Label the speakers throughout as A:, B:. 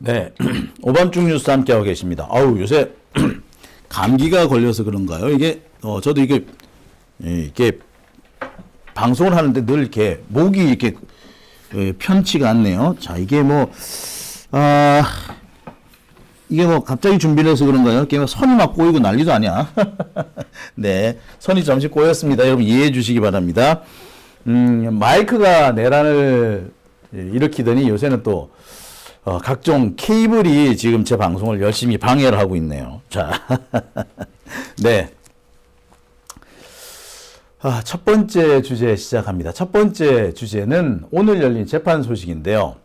A: 네, 오밤중 뉴스 함께하고 계십니다. 아우, 요새 감기가 걸려서 그런가요? 이게, 저도 이게 방송을 하는데 늘 이렇게 목이 이렇게 편치가 않네요. 자, 이게 이게 갑자기 준비를 해서 그런가요? 이게 선이 막 꼬이고 난리도 아니야. 네, 선이 잠시 꼬였습니다. 여러분 이해해 주시기 바랍니다. 마이크가 내란을 일으키더니 요새는 또 각종 케이블이 지금 제 방송을 열심히 방해를 하고 있네요. 자, 네. 첫 번째 주제 시작합니다. 첫 번째 주제는 오늘 열린 재판 소식인데요.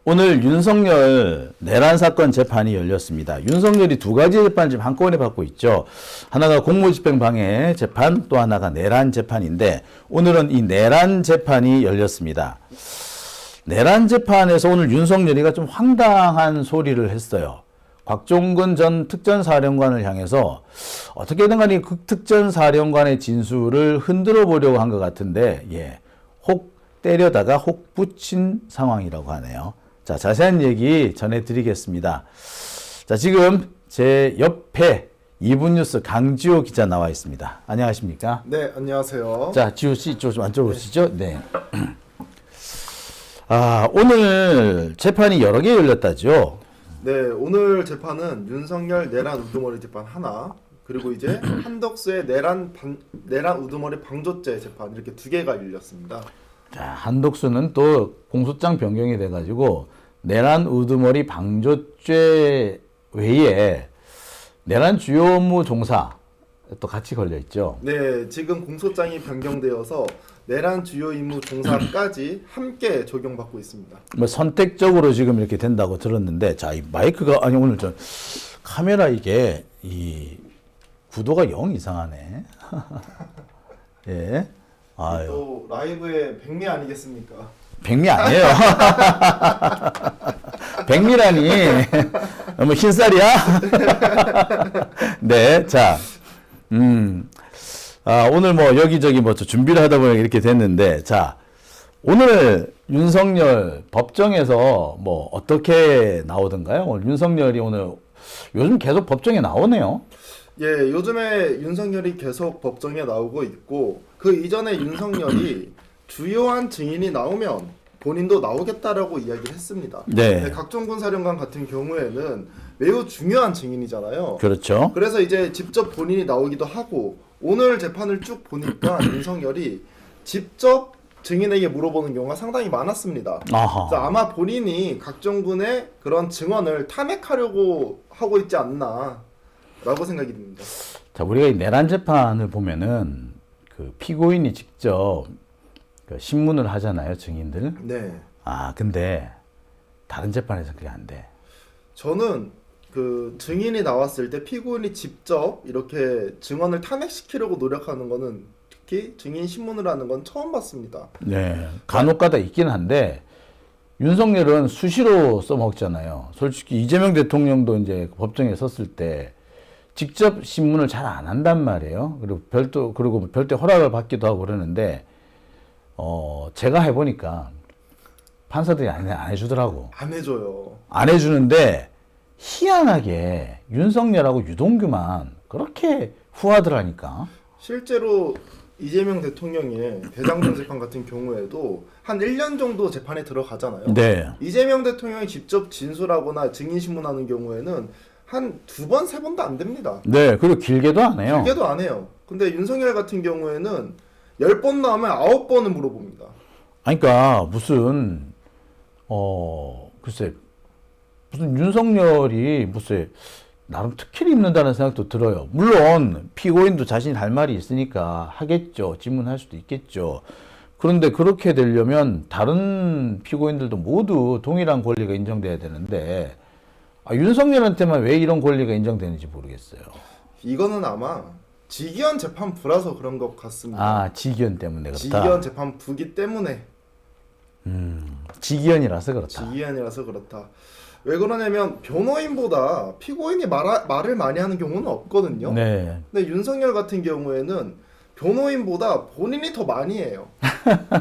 A: 오늘 윤석열 내란 사건 재판이 열렸습니다. 윤석열이 두 가지 재판을 지금 한꺼번에 받고 있죠. 하나가 공무집행 방해 재판, 또 하나가 내란 재판인데 오늘은 이 내란 재판이 열렸습니다. 내란 재판에서 오늘 윤석열이가 좀 황당한 소리를 했어요. 곽종근 전 특전사령관을 향해서 어떻게든 간에 그 특전사령관의 진술을 흔들어 보려고 한 것 같은데, 혹 때려다가 혹 붙인 상황이라고 하네요. 자, 자세한 얘기 전해드리겠습니다. 자, 지금 제 옆에 이분뉴스 강지호 기자 나와 있습니다. 안녕하십니까?
B: 네, 안녕하세요.
A: 자, 지호 씨 이쪽 좀 안쪽으로 오시죠. 네. 오늘 재판이 여러 개 열렸다죠?
B: 네, 오늘 재판은 윤석열 내란 우두머리 재판 하나, 그리고 이제 한덕수의 내란 우두머리 방조죄 재판 이렇게 두 개가 열렸습니다.
A: 자, 한덕수는 또 공소장 변경이 돼가지고 내란 우두머리 방조죄 외에 내란 주요 업무 종사 또 같이 걸려 있죠.
B: 네, 지금 공소장이 변경되어서 내란 주요 임무 종사까지 함께 적용받고 있습니다.
A: 선택적으로 지금 이렇게 된다고 들었는데, 자, 이 마이크가 오늘 카메라 이게 이 구도가 영 이상하네. 예. 아유.
B: 또 라이브의 백미 아니겠습니까?
A: 백미 아니에요. 백미라니. 흰쌀이야? 네, 자, 오늘 여기저기 준비를 하다 보니 이렇게 됐는데, 자, 오늘 윤석열 법정에서 어떻게 나오던가요? 오늘 윤석열이 요즘 계속 법정에 나오네요.
B: 예, 요즘에 윤석열이 계속 법정에 나오고 있고, 그 이전에 윤석열이 주요한 증인이 나오면 본인도 나오겠다라고 이야기를 했습니다.
A: 네.
B: 각종군 사령관 같은 경우에는 매우 중요한 증인이잖아요.
A: 그렇죠.
B: 그래서 이제 직접 본인이 나오기도 하고, 오늘 재판을 쭉 보니까 윤석열이 직접 증인에게 물어보는 경우가 상당히 많았습니다.
A: 아하.
B: 그래서 아마 본인이 각종군의 그런 증언을 탄핵하려고 하고 있지 않나 라고 생각이 듭니다.
A: 자, 우리가 이 내란 재판을 보면은 그 피고인이 직접 그 신문을 하잖아요, 증인들.
B: 네.
A: 근데 다른 재판에서 그게 안 돼.
B: 저는 그 증인이 나왔을 때 피고인이 직접 이렇게 증언을 탄핵시키려고 노력하는 거는, 특히 증인 신문을 하는 건 처음 봤습니다.
A: 네. 간혹가다 있긴 한데 윤석열은 수시로 써먹잖아요. 솔직히 이재명 대통령도 이제 법정에 섰을 때 직접 신문을 잘 안 한단 말이에요. 그리고 별도 허락을 받기도 하고 그러는데, 제가 해보니까 판사들이 안 해주더라고.
B: 안 해줘요.
A: 안 해주는데, 희한하게 윤석열하고 유동규만 그렇게 후하더라니까.
B: 실제로 이재명 대통령의 대장동 재판 같은 경우에도 한 1년 정도 재판에 들어가잖아요.
A: 네.
B: 이재명 대통령이 직접 진술하거나 증인 신문하는 경우에는 한 2번, 3번도 안 됩니다.
A: 네, 그리고 길게도 안 해요.
B: 길게도 안 해요. 근데 윤석열 같은 경우에는 10번 나오면 9번은 물어봅니다.
A: 그러니까 글쎄, 무슨 윤석열이 나름 특혜를 입는다는 생각도 들어요. 물론 피고인도 자신이 할 말이 있으니까 하겠죠. 질문할 수도 있겠죠. 그런데 그렇게 되려면 다른 피고인들도 모두 동일한 권리가 인정돼야 되는데, 윤석열한테만 왜 이런 권리가 인정되는지 모르겠어요.
B: 이거는 아마 직위원 재판부라서 그런 것 같습니다.
A: 직위원 때문에 그렇다.
B: 직위원 재판부기 때문에.
A: 직위원이라서 그렇다.
B: 직위원이라서 그렇다. 왜 그러냐면 변호인보다 피고인이 말을 많이 하는 경우는 없거든요.
A: 네.
B: 근데 윤석열 같은 경우에는 변호인보다 본인이 더 많이 해요.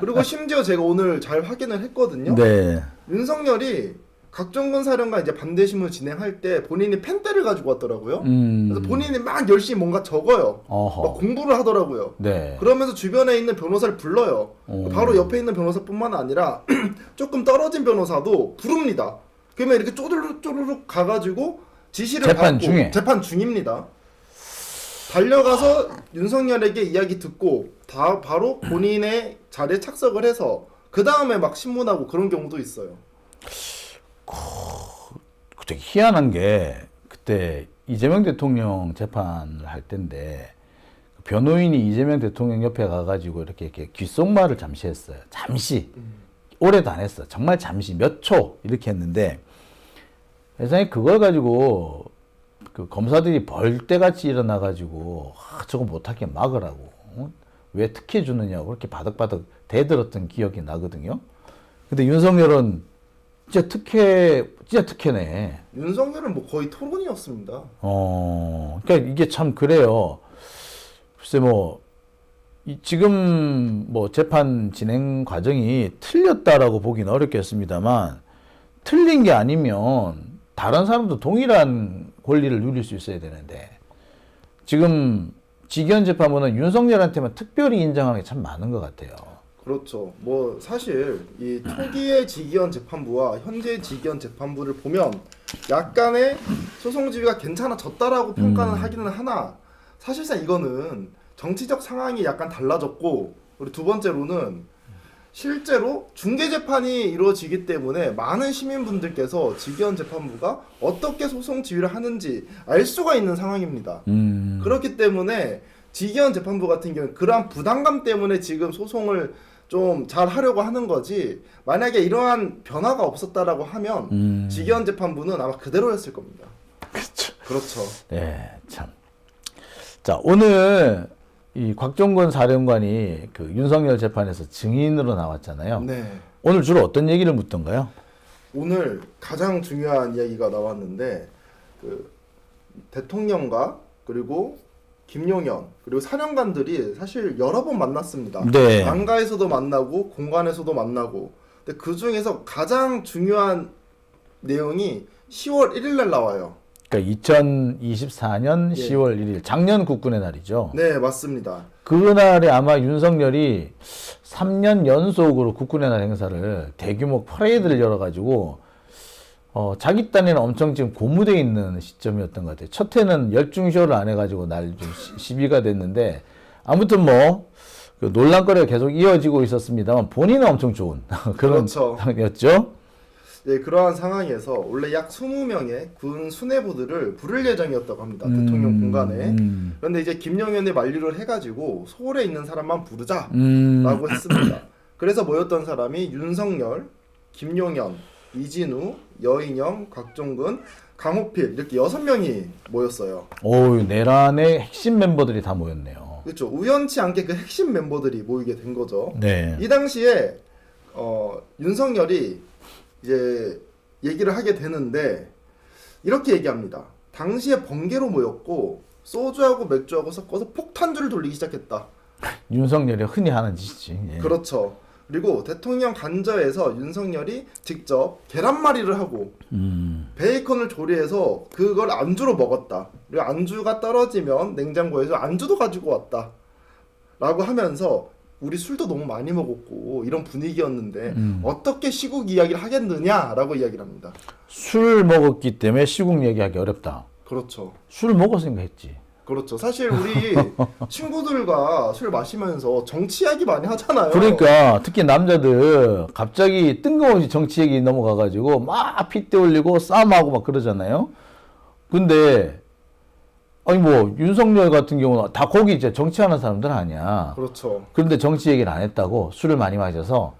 B: 그리고 심지어 제가 오늘 잘 확인을 했거든요.
A: 네.
B: 윤석열이 각종군 사령관 이제 반대신문 진행할 때 본인이 펜대를 가지고 왔더라고요. 그래서 본인이 막 열심히 뭔가 적어요.
A: 어허.
B: 막 공부를 하더라고요.
A: 네.
B: 그러면서 주변에 있는 변호사를 불러요.
A: 오.
B: 바로 옆에 있는 변호사뿐만 아니라 조금 떨어진 변호사도 부릅니다. 그러면 이렇게 쪼르륵 쪼르륵 가가지고 지시를
A: 재판
B: 받고
A: 중에?
B: 재판 중입니다. 달려가서 윤석열에게 이야기 듣고 바로 본인의 자리에 착석을 해서 그 다음에 막 신문하고 그런 경우도 있어요.
A: 되게 희한한 게 그때 이재명 대통령 재판을 할 때인데 변호인이 이재명 대통령 옆에 가가지고 이렇게 귓속말을 잠시 했어요. 잠시. 오래도 안 했어. 정말 잠시 몇 초 이렇게 했는데 세상에 그걸 가지고 그 검사들이 벌떼같이 일어나가지고 저거 못하게 막으라고 왜 특혜 주느냐고 그렇게 바득바득 대들었던 기억이 나거든요. 근데 윤석열은 진짜 특혜네.
B: 윤석열은 뭐 거의 토론이었습니다.
A: 그러니까 이게 참 그래요. 글쎄 지금 재판 진행 과정이 틀렸다라고 보기는 어렵겠습니다만 틀린 게 아니면 다른 사람도 동일한 권리를 누릴 수 있어야 되는데 지금 직위원 재판부는 윤석열한테만 특별히 인정하는 게 참 많은 것 같아요.
B: 그렇죠. 뭐 사실 이 초기의 직위원 재판부와 현재의 직위원 재판부를 보면 약간의 소송 지위가 괜찮아졌다라고 평가는 하기는 하나 사실상 이거는 정치적 상황이 약간 달라졌고 그리고 두 번째로는 실제로 중개 재판이 이루어지기 때문에 많은 시민분들께서 직위원 재판부가 어떻게 소송 지휘를 하는지 알 수가 있는 상황입니다. 그렇기 때문에 직위원 재판부 같은 경우는 그러한 부담감 때문에 지금 소송을 좀 잘 하려고 하는 거지 만약에 이러한 변화가 없었다라고 하면 직위원 재판부는 아마 그대로였을 겁니다. 그렇죠.
A: 네, 참. 자, 오늘 이 곽종건 사령관이 그 윤석열 재판에서 증인으로 나왔잖아요.
B: 네.
A: 오늘 주로 어떤 얘기를 묻던가요?
B: 오늘 가장 중요한 이야기가 나왔는데 그 대통령과 그리고 김용현 그리고 사령관들이 사실 여러 번 만났습니다.
A: 네.
B: 안가에서도 만나고 공관에서도 만나고. 근데 그 중에서 가장 중요한 내용이 10월 1일 날 나와요.
A: 그러니까 2024년
B: 예.
A: 10월 1일 작년 국군의 날이죠.
B: 네, 맞습니다.
A: 그날에 아마 윤석열이 3년 연속으로 국군의 날 행사를 대규모 퍼레이드를 열어가지고 자기 딴에는 엄청 지금 고무돼 있는 시점이었던 것 같아요. 첫 해는 열중쇼를 안 해가지고 날 좀 시비가 됐는데 아무튼 그 논란거리가 계속 이어지고 있었습니다만 본인은 엄청 좋은 그런
B: 그렇죠.
A: 상황이었죠.
B: 네, 그러한 상황에서 원래 약 20명의 군 수뇌부들을 부를 예정이었다고 합니다. 대통령 공간에. 그런데 이제 김영현이 만류를 해가지고 서울에 있는 사람만 부르자라고 했습니다. 그래서 모였던 사람이 윤석열, 김용현, 이진우, 여인영, 곽종근, 강호필 이렇게 6명이 모였어요.
A: 오, 내란의 핵심 멤버들이 다 모였네요.
B: 그렇죠. 우연치 않게 그 핵심 멤버들이 모이게 된 거죠.
A: 네.
B: 이 당시에 윤석열이 이제 얘기를 하게 되는데 이렇게 얘기합니다. 당시에 번개로 모였고 소주하고 맥주하고 섞어서 폭탄주를 돌리기 시작했다.
A: 윤석열이 흔히 하는 짓이지. 예.
B: 그렇죠. 그리고 대통령 관저에서 윤석열이 직접 계란말이를 하고 베이컨을 조리해서 그걸 안주로 먹었다. 그리고 안주가 떨어지면 냉장고에서 안주도 가지고 왔다. 라고 하면서 우리 술도 너무 많이 먹었고 이런 분위기였는데 어떻게 시국 이야기를 하겠느냐라고 이야기를 합니다.
A: 술 먹었기 때문에 시국 얘기하기 어렵다.
B: 그렇죠.
A: 술 먹었으니까 했지.
B: 그렇죠. 사실 우리 친구들과 술 마시면서 정치 이야기 많이 하잖아요.
A: 그러니까 특히 남자들 갑자기 뜬금없이 정치 얘기 넘어가가지고 막 핏대 올리고 싸움하고 막 그러잖아요. 근데 아니 윤석열 같은 경우는 다 거기 이제 정치하는 사람들 아니야.
B: 그렇죠.
A: 그런데 정치 얘기를 안 했다고 술을 많이 마셔서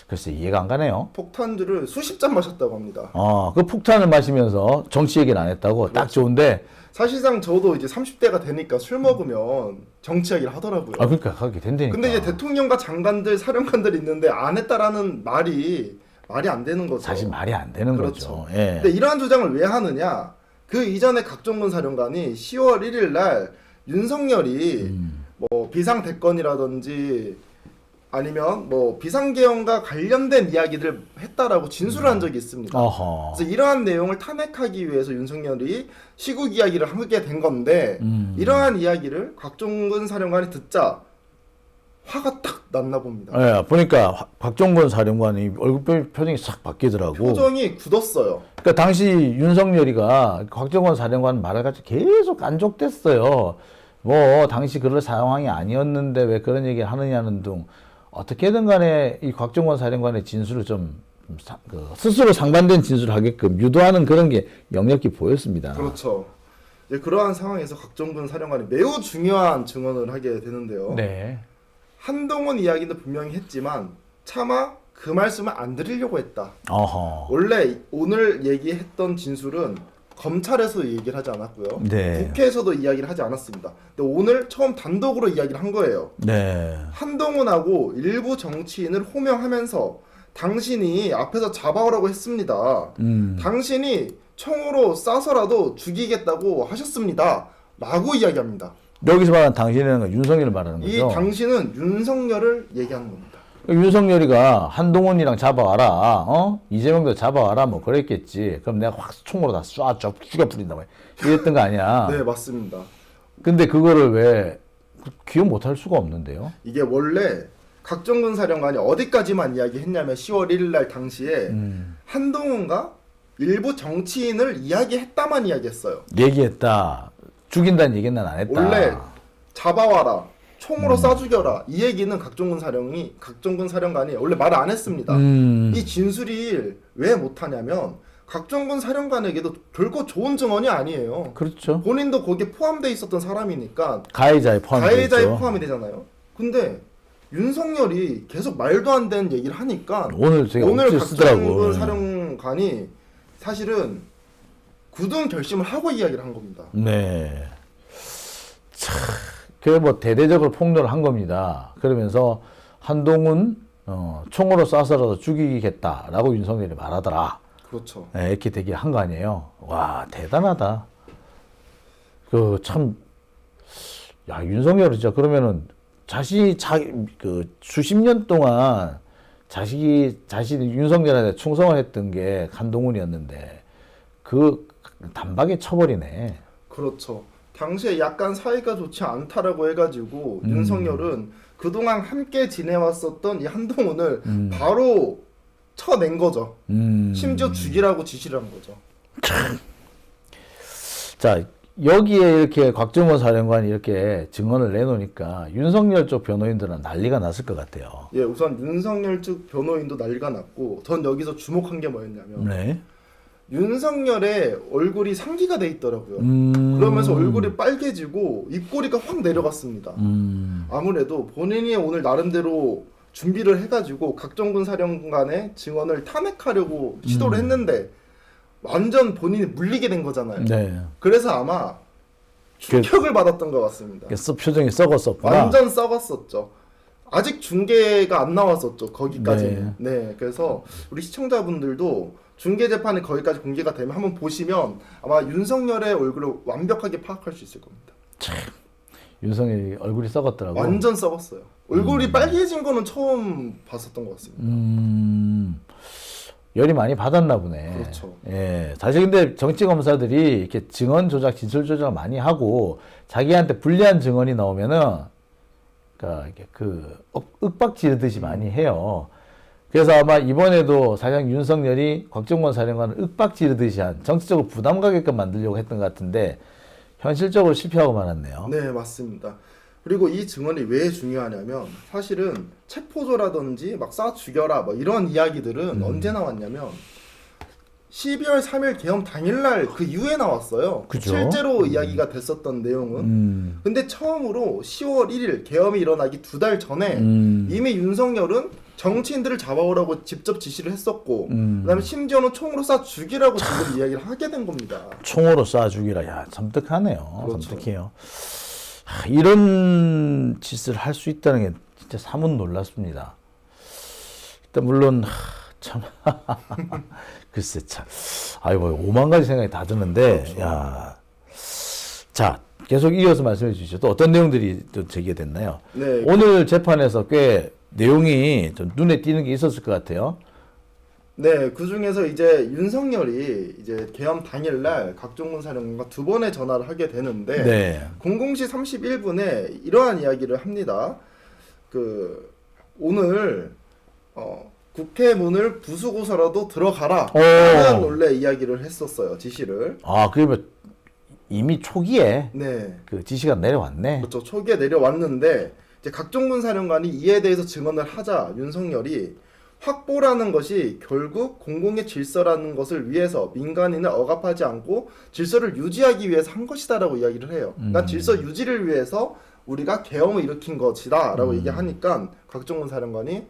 A: 글쎄 이해가 안 가네요.
B: 폭탄주를 수십 잔 마셨다고 합니다.
A: 그 폭탄을 마시면서 정치 얘기를 안 했다고 딱 좋은데.
B: 사실상 저도 이제 30대가 되니까 술 먹으면 정치 이야기를 하더라고요.
A: 그러니까 그렇게 된다니까.
B: 근데 이제 대통령과 장관들, 사령관들 있는데 안 했다라는 말이 안 되는 거죠.
A: 사실 말이 안 되는
B: 그렇죠.
A: 거죠. 예.
B: 근데 이러한 주장을 왜 하느냐? 그 이전에 각종군 사령관이 10월 1일 날 윤석열이 뭐 비상 대권이라든지 아니면 뭐 비상계엄과 관련된 이야기를 했다라고 진술을 한 적이 있습니다.
A: 어허.
B: 그래서 이러한 내용을 탄핵하기 위해서 윤석열이 시국 이야기를 하게 된 건데 이러한 이야기를 곽종근 사령관이 듣자 화가 딱 났나 봅니다.
A: 예, 보니까 곽종건 사령관이 얼굴 표정이 싹 바뀌더라고.
B: 표정이 굳었어요.
A: 그러니까 당시 윤석열이가 곽종건 사령관 말을 가지고 계속 간족됐어요. 뭐 당시 그럴 상황이 아니었는데 왜 그런 얘기를 하느냐는 등 어떻게든 간에 이 곽종건 사령관의 진술을 스스로 상반된 진술을 하게끔 유도하는 그런 게 역력히 보였습니다.
B: 그렇죠. 그러한 상황에서 곽종근 사령관이 매우 중요한 증언을 하게 되는데요.
A: 네.
B: 한동훈 이야기는 분명히 했지만 차마 그 말씀을 안 드리려고 했다.
A: 어허.
B: 원래 오늘 얘기했던 진술은 검찰에서 얘기를 하지 않았고요.
A: 네.
B: 국회에서도 이야기를 하지 않았습니다. 근데 오늘 처음 단독으로 이야기를 한 거예요.
A: 네.
B: 한동훈하고 일부 정치인을 호명하면서 당신이 앞에서 잡아오라고 했습니다. 당신이 총으로 쏴서라도 죽이겠다고 하셨습니다. 라고 이야기합니다.
A: 여기서 말하는 당신이라는 건 윤석열을 말하는
B: 이
A: 거죠.
B: 당신은 윤석열을 얘기하는 겁니다.
A: 윤석열이가 한동훈이랑 잡아와라, 이재명도 잡아와라, 뭐 그랬겠지. 그럼 내가 확 총으로 다 쏴, 죽여버린다고 이랬던 거 아니야.
B: 네, 맞습니다.
A: 근데 그거를 왜 기억 못할 수가 없는데요?
B: 이게 원래 곽종근 사령관이 어디까지만 이야기했냐면 10월 1일 날 당시에 한동훈과 일부 정치인을 이야기했다만 이야기했어요.
A: 얘기했다. 죽인다는 얘기는 난 안 했다.
B: 원래 잡아와라. 총으로 쏴 죽여라. 이 얘기는 곽종근 사령관이 원래 말을 안 했습니다. 이 진술이 왜 못하냐면 곽종근 사령관에게도 결코 좋은 증언이 아니에요.
A: 그렇죠.
B: 본인도 거기에 포함되어 있었던 사람이니까
A: 가해자에 포함되죠.
B: 포함이 되잖아요. 근데 윤석열이 계속 말도 안 되는 얘기를 하니까
A: 오늘 제가 억지로 쓰더라고.
B: 곽종근 사령관이 사실은 굳은 결심을 하고 이야기를 한 겁니다.
A: 네. 참, 그래 뭐 대대적으로 폭로를 한 겁니다. 그러면서 한동훈 총으로 쏴서라도 죽이겠다라고 윤석열이 말하더라.
B: 그렇죠.
A: 네, 이렇게 되게 한 거 아니에요. 와 대단하다. 야 윤석열은 진짜 그러면은 그 수십 년 동안 자신이 윤석열한테 충성을 했던 게 한동훈이었는데 그 단박에 쳐버리네.
B: 그렇죠. 당시에 약간 사이가 좋지 않다라고 해가지고 윤석열은 그동안 함께 지내왔었던 이 한동훈을 바로 쳐낸 거죠. 심지어 죽이라고 지시를 한 거죠.
A: 자 여기에 이렇게 곽종원 사령관이 이렇게 증언을 내놓으니까 윤석열 쪽 변호인들은 난리가 났을 것 같아요.
B: 예, 우선 윤석열 측 변호인도 난리가 났고 전 여기서 주목한 게 뭐였냐면
A: 네.
B: 윤석열의 얼굴이 상기가 돼 있더라고요. 그러면서 얼굴이 빨개지고 입꼬리가 확 내려갔습니다. 아무래도 본인이 오늘 나름대로 준비를 해가지고 곽종근 사령관의 증언을 탄핵하려고 시도를 했는데 완전 본인이 물리게 된 거잖아요.
A: 네.
B: 그래서 아마 충격을 받았던 것 같습니다.
A: 그래서 표정이 썩었었구나.
B: 완전 썩었었죠. 아직 중계가 안 나왔었죠. 거기까지는. 네. 그래서 우리 시청자분들도 중계 재판이 거기까지 공개가 되면 한번 보시면 아마 윤석열의 얼굴을 완벽하게 파악할 수 있을 겁니다.
A: 윤석열이 얼굴이 썩었더라고.
B: 완전 썩었어요. 얼굴이 빨개진 거는 처음 봤었던 것 같습니다.
A: 열이 많이 받았나 보네.
B: 그렇죠.
A: 예. 사실 근데 정치 검사들이 이렇게 증언 조작, 진술 조작 많이 하고 자기한테 불리한 증언이 나오면은 그러니까 이렇게 윽박 지르듯이 많이 해요. 그래서 아마 이번에도 사실상 윤석열이 곽종원 사령관을 윽박 지르듯이 한 정치적으로 부담 가게끔 만들려고 했던 것 같은데 현실적으로 실패하고 말았네요.
B: 네, 맞습니다. 그리고 이 증언이 왜 중요하냐면 사실은 체포조라든지 막 쏴 죽여라 뭐 이런 이야기들은 언제 나왔냐면 12월 3일 계엄 당일날 그 이후에 나왔어요.
A: 그죠?
B: 실제로 이야기가 됐었던 내용은. 근데 처음으로 10월 1일 계엄이 일어나기 2달 전에 이미 윤석열은 정치인들을 잡아오라고 직접 지시를 했었고 그다음에 심지어는 총으로 쏴 죽이라고 지금 이야기를 하게 된 겁니다.
A: 총으로 쏴 죽이라. 야, 섬뜩하네요.
B: 그렇죠.
A: 섬뜩해요. 이런 짓을 할 수 있다는 게 진짜 사뭇 놀랐습니다. 일단 물론 참 글쎄 참 뭐 5만 가지 생각이 다 드는데
B: 그렇죠.
A: 야. 자, 계속 이어서 말씀해 주시죠. 또 어떤 내용들이 또 제기가 됐나요?
B: 네.
A: 오늘 재판에서 꽤 내용이 좀 눈에 띄는 게 있었을 것 같아요.
B: 네, 그 중에서 이제 윤석열이 이제 개엄 당일날 각종군 사령관과 두 번의 전화를 하게 되는데
A: 네.
B: 00시 31분에 이러한 이야기를 합니다. 그 오늘 국회 문을 부수고서라도 들어가라 라는 원래 이야기를 했었어요. 지시를.
A: 아, 그러면 이미 초기에
B: 네.
A: 그 지시가 내려왔네.
B: 그렇죠. 초기에 내려왔는데 이제 각종군 사령관이 이에 대해서 증언을 하자 윤석열이 확보라는 것이 결국 공공의 질서라는 것을 위해서 민간인을 억압하지 않고 질서를 유지하기 위해서 한 것이다라고 이야기를 해요. 그러니까 질서 유지를 위해서 우리가 계엄을 일으킨 것이다라고 얘기하니까 각종군 사령관이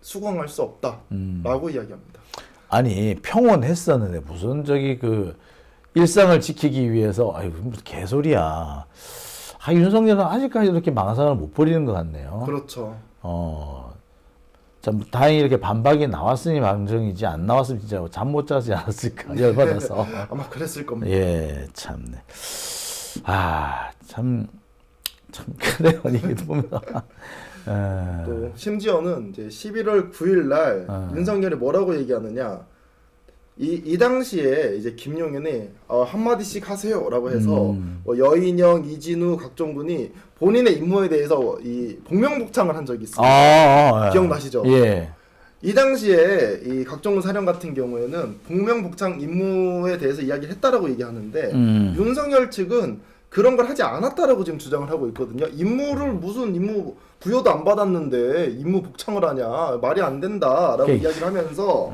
B: 수긍할 수 없다라고 이야기합니다.
A: 아니, 평온했었는데 무슨 저기 그 일상을 지키기 위해서 아이고 무슨 개소리야. 아, 윤석열은 아직까지 이렇게 망상을 못 버리는 것 같네요.
B: 그렇죠.
A: 참 다행히 이렇게 반박이 나왔으니 망정이지 안 나왔으면 진짜 잠 못 자지 않았을까 열받아서.
B: 아마 그랬을 겁니다.
A: 예, 참네. 아, 참 그래요. 이게 보면.
B: 또 심지어는 이제 11월 9일 날 윤석열이 뭐라고 얘기하느냐. 이 당시에 이제 김용현이 한마디씩 하세요라고 해서 뭐 여인영, 이진우 각종 분이 본인의 임무에 대해서 이 복명복창을 한 적이 있습니다. 기억나시죠?
A: 예.
B: 이 당시에 이 각종군 사령 같은 경우에는 복명복창 임무에 대해서 이야기를 했다라고 얘기하는데 윤석열 측은 그런 걸 하지 않았다라고 지금 주장을 하고 있거든요. 임무를 무슨 임무 부여도 안 받았는데 임무 복창을 하냐 말이 안 된다라고 이야기를 하면서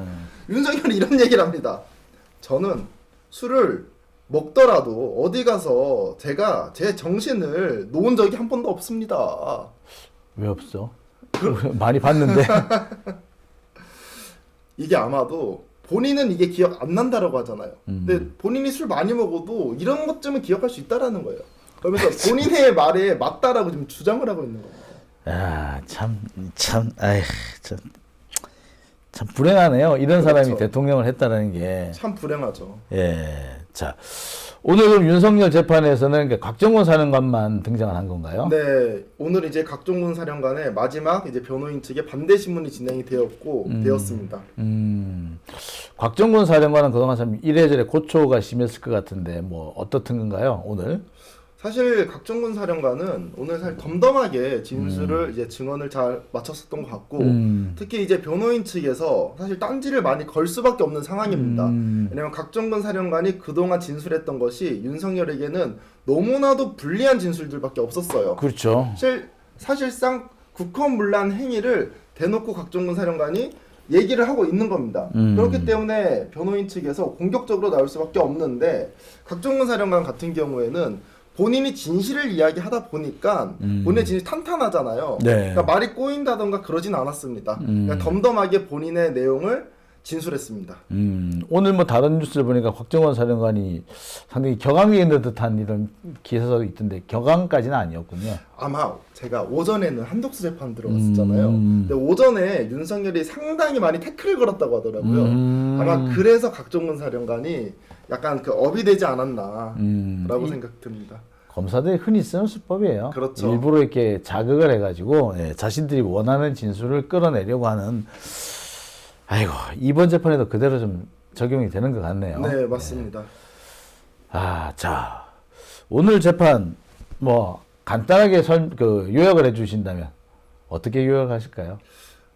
B: 윤석열이 이런 얘기를 합니다. 저는 술을 먹더라도 어디 가서 제가 제 정신을 놓은 적이 한 번도 없습니다.
A: 왜 없어? 많이 봤는데.
B: 이게 아마도 본인은 이게 기억 안 난다라고 하잖아요. 근데 본인이 술 많이 먹어도 이런 것쯤은 기억할 수 있다라는 거예요. 그러면서 본인의 말에 맞다라고 지금 주장을 하고 있는 겁니다.
A: 야, 참 불행하네요. 이런 사람이
B: 그렇죠.
A: 대통령을 했다는 게.
B: 참 불행하죠.
A: 예. 자, 오늘 그럼 윤석열 재판에서는 곽정원 사령관만 등장을 한 건가요?
B: 네, 오늘 이제 각종군 사령관의 마지막 이제 변호인 측의 반대 신문이 진행이 되었습니다.
A: 곽정원 사령관은 그동안 참 이래저래 고초가 심했을 것 같은데 뭐 어떻든 건가요? 오늘?
B: 사실 각종군 사령관은 오늘 사실 덤덤하게 진술을 이제 증언을 잘 마쳤었던 것 같고 특히 이제 변호인 측에서 사실 딴지를 많이 걸 수밖에 없는 상황입니다. 왜냐하면 각종군 사령관이 그동안 진술했던 것이 윤석열에게는 너무나도 불리한 진술들밖에 없었어요.
A: 그렇죠.
B: 사실상 국헌문란 행위를 대놓고 각종군 사령관이 얘기를 하고 있는 겁니다. 그렇기 때문에 변호인 측에서 공격적으로 나올 수밖에 없는데 각종군 사령관 같은 경우에는 본인이 진실을 이야기하다 보니까 본인의 진실이 탄탄하잖아요.
A: 네.
B: 그러니까 말이 꼬인다던가 그러진 않았습니다. 그냥 덤덤하게 본인의 내용을 진술했습니다.
A: 오늘 뭐 다른 뉴스를 보니까 곽정원 사령관이 상당히 격앙이 있는 듯한 이런 기사가 있던데 격앙까지는 아니었군요.
B: 아마 제가 오전에는 한독수 재판 들어갔었잖아요. 근데 오전에 윤석열이 상당히 많이 태클을 걸었다고 하더라고요. 아마 그래서 각종군 사령관이 약간 그 업이 되지 않았나라고 생각됩니다.
A: 검사들이 흔히 쓰는 수법이에요.
B: 그렇죠.
A: 일부러 이렇게 자극을 해가지고 자신들이 원하는 진술을 끌어내려고 하는. 아이고, 이번 재판에도 그대로 좀 적용이 되는 것 같네요.
B: 네, 맞습니다.
A: 자, 오늘 재판 뭐 간단하게 요약을 해주신다면 어떻게 요약하실까요?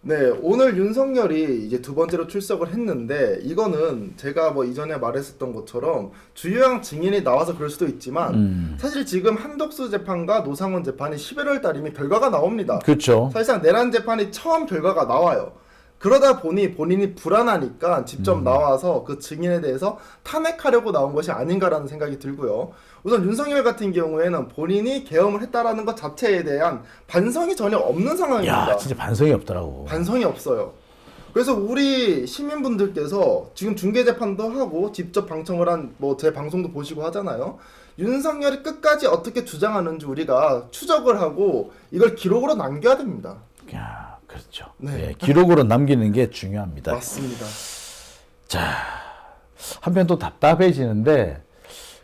B: 네, 오늘 윤석열이 이제 두 번째로 출석을 했는데 이거는 제가 뭐 이전에 말했었던 것처럼 주요한 증인이 나와서 그럴 수도 있지만 사실 지금 한독수 재판과 노상원 재판이 11월 달이면 결과가 나옵니다.
A: 그렇죠.
B: 사실상 내란 재판이 처음 결과가 나와요. 그러다 보니 본인이 불안하니까 직접 나와서 그 증인에 대해서 탄핵하려고 나온 것이 아닌가라는 생각이 들고요. 우선 윤석열 같은 경우에는 본인이 계엄을 했다라는 것 자체에 대한 반성이 전혀 없는 상황입니다.
A: 야, 진짜 반성이 없더라고.
B: 반성이 없어요. 그래서 우리 시민분들께서 지금 중계재판도 하고 직접 방청을 한 뭐 제 방송도 보시고 하잖아요. 윤석열이 끝까지 어떻게 주장하는지 우리가 추적을 하고 이걸 기록으로 남겨야 됩니다.
A: 야, 그렇죠.
B: 네.
A: 예, 기록으로 남기는 게 중요합니다.
B: 맞습니다.
A: 자, 한편 또 답답해지는데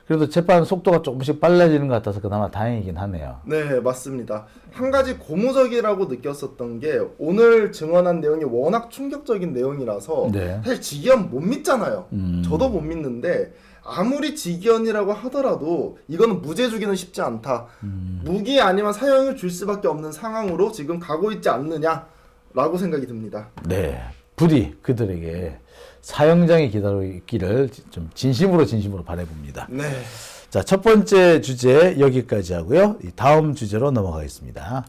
A: 그래도 재판 속도가 조금씩 빨라지는 것 같아서 그나마 다행이긴 하네요.
B: 네, 맞습니다. 한 가지 고무적이라고 느꼈었던 게 오늘 증언한 내용이 워낙 충격적인 내용이라서
A: 네.
B: 사실 직위원 못 믿잖아요. 저도 못 믿는데 아무리 직위원이라고 하더라도 이거는 무죄 주기는 쉽지 않다. 무기 아니면 사형을 줄 수밖에 없는 상황으로 지금 가고 있지 않느냐라고 생각이 듭니다.
A: 네. 부디 그들에게 사형장이 기다리기를 좀 진심으로 바라봅니다.
B: 네.
A: 자, 첫 번째 주제 여기까지 하고요. 이 다음 주제로 넘어가겠습니다.